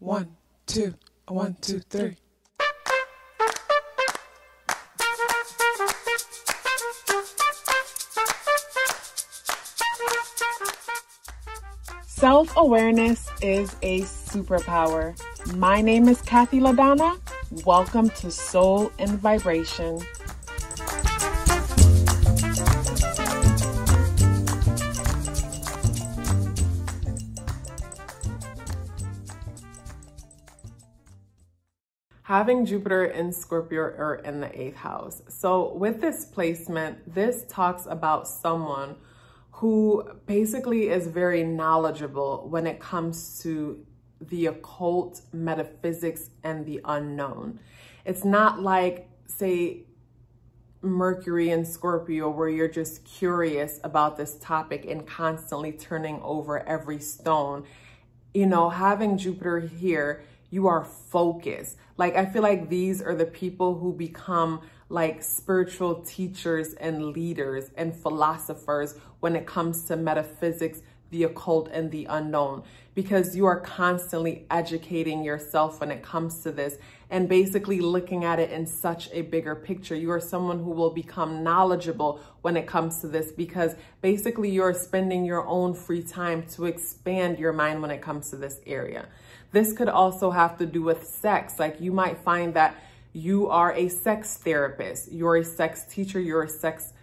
1, 2, 1, 2, 3. Self-awareness is a superpower. My name is KathyLaDonna. Welcome to Soul and Vibration. Having Jupiter in Scorpio or in the 8th house. So with this placement, this talks about someone who basically is very knowledgeable when it comes to the occult, metaphysics, and the unknown. It's not like, say, Mercury in Scorpio, where you're just curious about this topic and constantly turning over every stone. You know, having Jupiter here, you are focused. Like, I feel like these are the people who become like spiritual teachers and leaders and philosophers when it comes to metaphysics, the occult, and the unknown, because you are constantly educating yourself when it comes to this and basically looking at it in such a bigger picture. You are someone who will become knowledgeable when it comes to this, because basically you're spending your own free time to expand your mind when it comes to this area. This could also have to do with sex. Like, you might find that you are a sex therapist, you're a sex teacher, you're a sex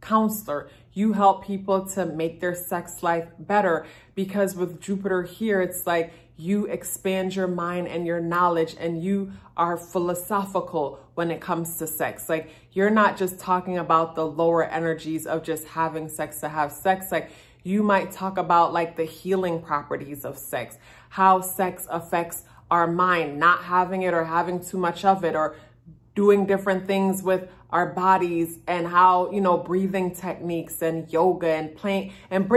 counselor. You help people to make their sex life better, because with Jupiter here, it's like you expand your mind and your knowledge, and you are philosophical when it comes to sex. Like, you're not just talking about the lower energies of just having sex to have sex. Like, you might talk about like the healing properties of sex, how sex affects our mind, not having it or having too much of it, or doing different things with our bodies, and how, you know, breathing techniques and yoga and playing and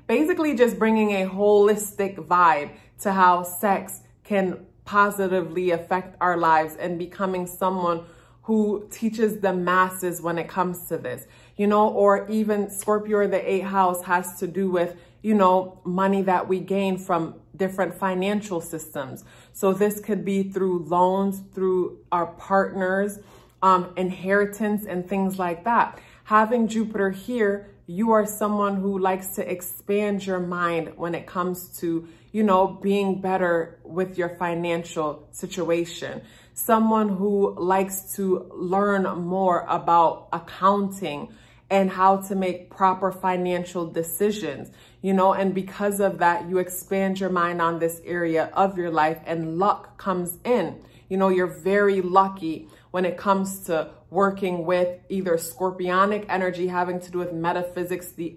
basically just bringing a holistic vibe to how sex can positively affect our lives, and becoming someone who teaches the masses when it comes to this, you know. Or even Scorpio or the 8th house has to do with, you know, money that we gain from different financial systems. So this could be through loans, through our partners, inheritance, and things like that. Having Jupiter here, you are someone who likes to expand your mind when it comes to, you know, being better with your financial situation. Someone who likes to learn more about accounting and how to make proper financial decisions, you know, and because of that, you expand your mind on this area of your life, and luck comes in. You know, you're very lucky when it comes to working with either scorpionic energy having to do with metaphysics, the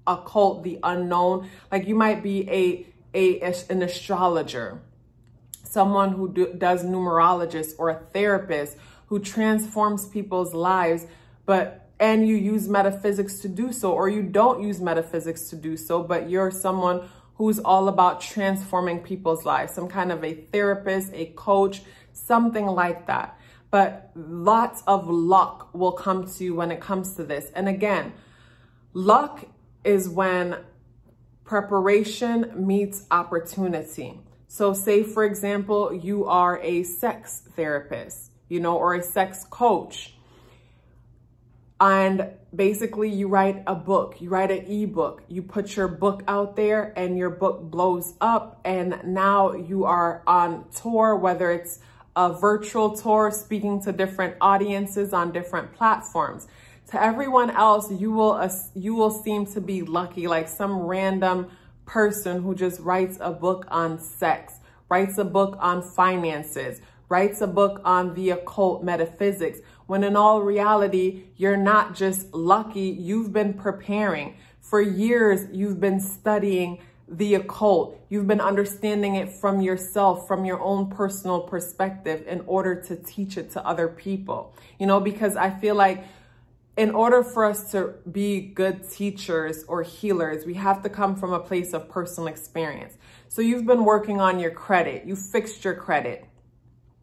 occult, the unknown. Like, you might be an astrologer, someone who does numerologist, or a therapist who transforms people's lives, and you use metaphysics to do so, or you don't use metaphysics to do so, but you're someone who's all about transforming people's lives, some kind of a therapist, a coach, something like that. But lots of luck will come to you when it comes to this. And again, luck is when preparation meets opportunity. So say, for example, you are a sex therapist, you know, or a sex coach. And basically you write a book, you write an ebook, you put your book out there, and your book blows up. And now you are on tour, whether it's a virtual tour, speaking to different audiences on different platforms. To everyone else, you will seem to be lucky, like some random person who just writes a book on sex, writes a book on finances, writes a book on the occult, metaphysics, when in all reality, you're not just lucky, you've been preparing. For years, you've been studying the occult. You've been understanding it from yourself, from your own personal perspective, in order to teach it to other people. You know, because I feel like in order for us to be good teachers or healers, we have to come from a place of personal experience. So you've been working on your credit, you fixed your credit.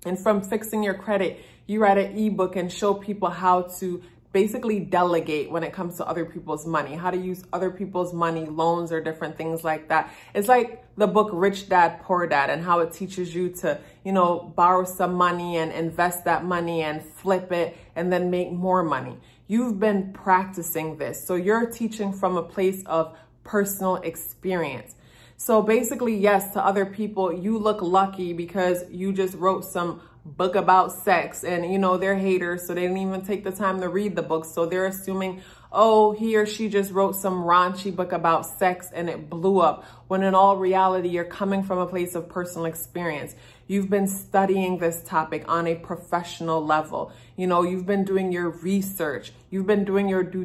And from fixing your credit, you write an ebook and show people how to basically delegate when it comes to other people's money, how to use other people's money, loans or different things like that. It's like the book Rich Dad, Poor Dad, and how it teaches you to, you know, borrow some money and invest that money and flip it and then make more money. You've been practicing this. So you're teaching from a place of personal experience. So basically, yes, to other people, you look lucky because you just wrote some book about sex, and you know, they're haters, so they didn't even take the time to read the book. So they're assuming, oh, he or she just wrote some raunchy book about sex and it blew up, when in all reality, you're coming from a place of personal experience. You've been studying this topic on a professional level. You know, you've been doing your research, you've been doing your due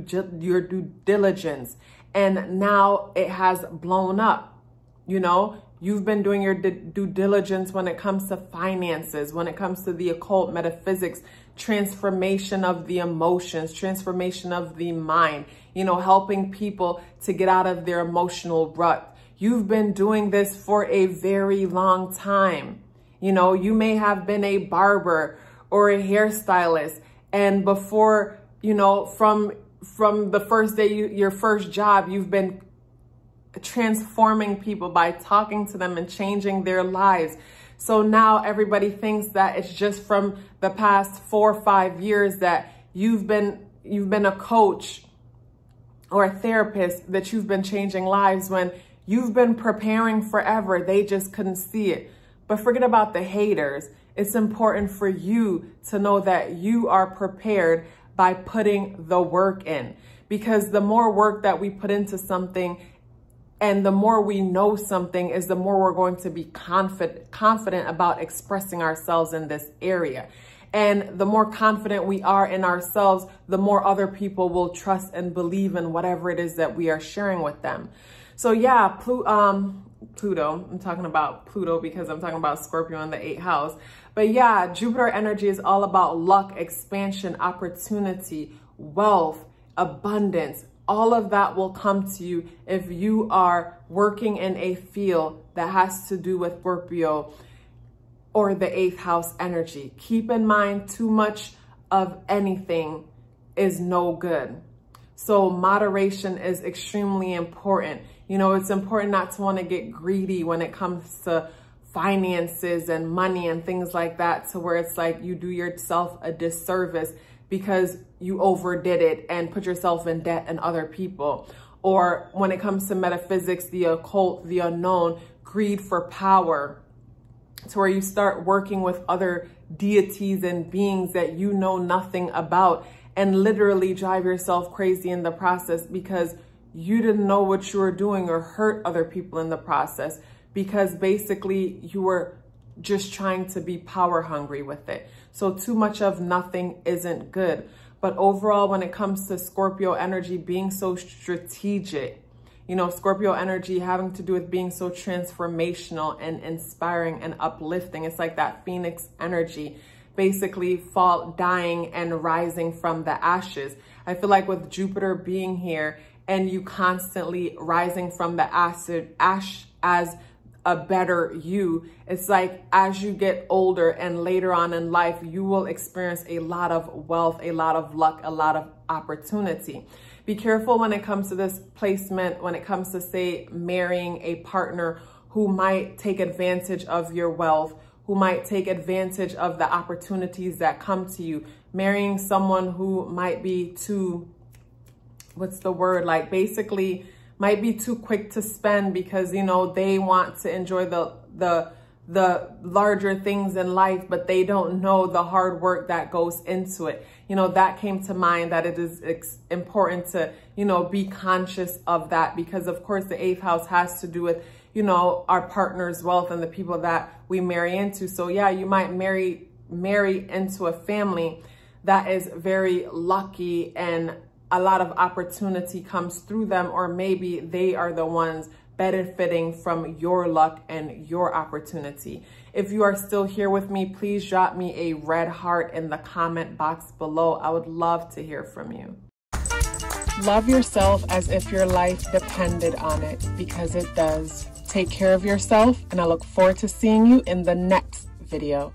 diligence, and now it has blown up. You know, you've been doing your due diligence when it comes to finances, when it comes to the occult, metaphysics, transformation of the emotions, transformation of the mind, you know, helping people to get out of their emotional rut. You've been doing this for a very long time. You know, you may have been a barber or a hairstylist, and before, you know, from the first day, your first job, you've been transforming people by talking to them and changing their lives. So now everybody thinks that it's just from the past 4 or 5 years that you've been a coach or a therapist, that you've been changing lives, when you've been preparing forever. They just couldn't see it. But forget about the haters. It's important for you to know that you are prepared by putting the work in, because the more work that we put into something, and the more we know something, is the more we're going to be confident about expressing ourselves in this area. And the more confident we are in ourselves, the more other people will trust and believe in whatever it is that we are sharing with them. So yeah, Pluto, I'm talking about Pluto because I'm talking about Scorpio in the 8th house. But yeah, Jupiter energy is all about luck, expansion, opportunity, wealth, abundance. All of that will come to you if you are working in a field that has to do with Scorpio or the 8th house energy. Keep in mind, too much of anything is no good. So moderation is extremely important. You know, it's important not to want to get greedy when it comes to finances and money and things like that, to where it's like you do yourself a disservice because you overdid it and put yourself in debt and other people. Or when it comes to metaphysics, the occult, the unknown, greed for power, to where you start working with other deities and beings that you know nothing about, and literally drive yourself crazy in the process because you didn't know what you were doing, or hurt other people in the process, because basically you were just trying to be power hungry with it. So too much of nothing isn't good. But overall, when it comes to Scorpio energy being so strategic, you know, Scorpio energy having to do with being so transformational and inspiring and uplifting. It's like that Phoenix energy, basically dying and rising from the ashes. I feel like with Jupiter being here and you constantly rising from the ash as a better you, it's like as you get older and later on in life, you will experience a lot of wealth, a lot of luck, a lot of opportunity. Be careful when it comes to this placement, when it comes to, say, marrying a partner who might take advantage of your wealth, who might take advantage of the opportunities that come to you. Marrying someone who might be too, what's the word, like basically might be too quick to spend because, you know, they want to enjoy the larger things in life, but they don't know the hard work that goes into it. You know, that came to mind, that it is important to, you know, be conscious of that, because of course the 8th house has to do with, you know, our partner's wealth and the people that we marry into. So yeah, you might marry into a family that is very lucky and a lot of opportunity comes through them, or maybe they are the ones benefiting from your luck and your opportunity. If you are still here with me, please drop me a red heart in the comment box below. I would love to hear from you. Love yourself as if your life depended on it, because it does. Take care of yourself, and I look forward to seeing you in the next video.